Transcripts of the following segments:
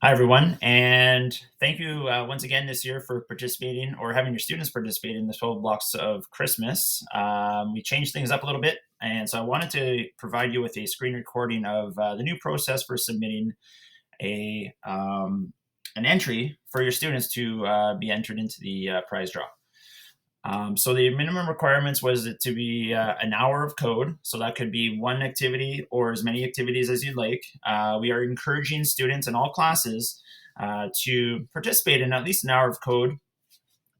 Hi, everyone, and thank you once again this year for participating or having your students participate in the 12 blocks of Christmas. We changed things up a little bit, and so I wanted to provide you with a screen recording of the new process for submitting a an entry for your students to be entered into the prize draw. So the minimum requirements was it to be an hour of code. So that could be one activity or as many activities as you'd like. We are encouraging students in all classes to participate in at least an hour of code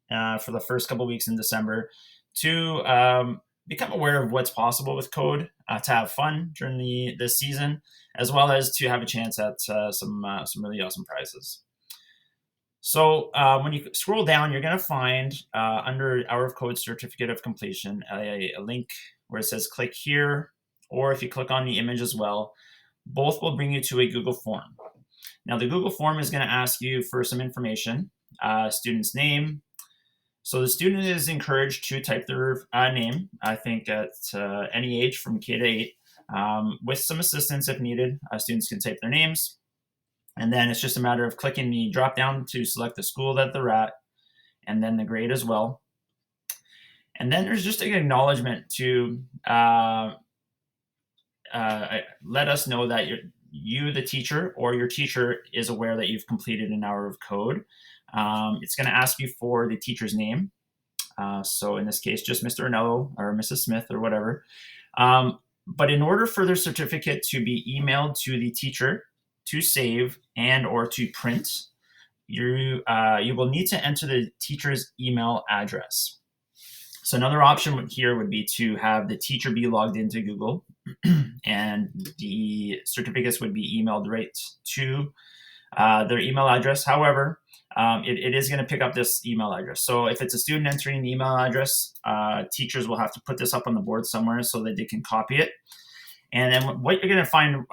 for the first couple weeks in December to become aware of what's possible with code, to have fun during the season, as well as to have a chance at some really awesome prizes. So when you scroll down, you're going to find under Hour of Code Certificate of Completion a link where it says click here, or if you click on the image as well, both will bring you to a Google form. Now the Google form is going to ask you for some information, student's name. So the student is encouraged to type their name, I think at any age from K to 8, with some assistance if needed. Students can type their names. And then it's just a matter of clicking the drop down to select the school that they're at, and then the grade as well. And then there's just an acknowledgement to let us know that you, the teacher, or your teacher is aware that you've completed an hour of code. It's going to ask you for the teacher's name. So in this case, just Mr. Anello or Mrs. Smith or whatever. But in order for their certificate to be emailed to the teacher, to save and or to print, you will need to enter the teacher's email address. So another option here would be to have the teacher be logged into Google and the certificates would be emailed right to their email address. However, it is going to pick up this email address. So if it's a student entering an email address, teachers will have to put this up on the board somewhere so that they can copy it. And then what you're going to find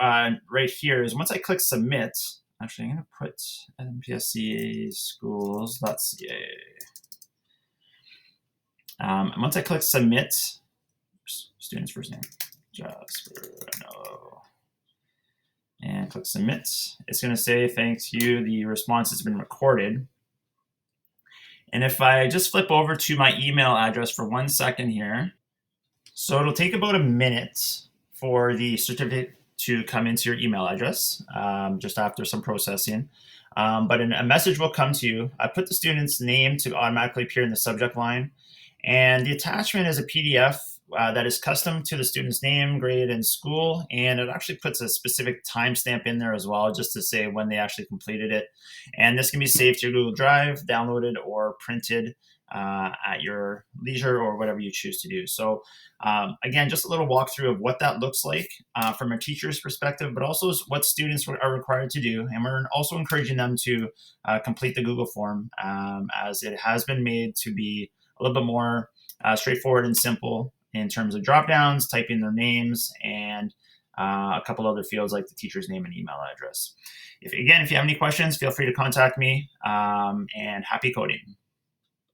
right here is once I click submit, actually I'm going to put NPSCA schools.ca. Once I click submit, student's first name, Jasper, no. And click submit, it's going to say, thanks you, the response has been recorded. And if I just flip over to my email address for 1 second here, so it'll take about a minute for the certificate to come into your email address just after some processing. But a message will come to you. I put the student's name to automatically appear in the subject line. And the attachment is a PDF that is custom to the student's name, grade, and school. And it actually puts a specific timestamp in there as well, just to say when they actually completed it. And this can be saved to your Google Drive, downloaded, or printed at your leisure or whatever you choose to do. So again, just a little walkthrough of what that looks like from a teacher's perspective, but also what students are required to do. And we're also encouraging them to complete the Google form as it has been made to be a little bit more straightforward and simple in terms of drop downs, typing their names, and a couple other fields like the teacher's name and email address. If you have any questions, feel free to contact me, and happy coding.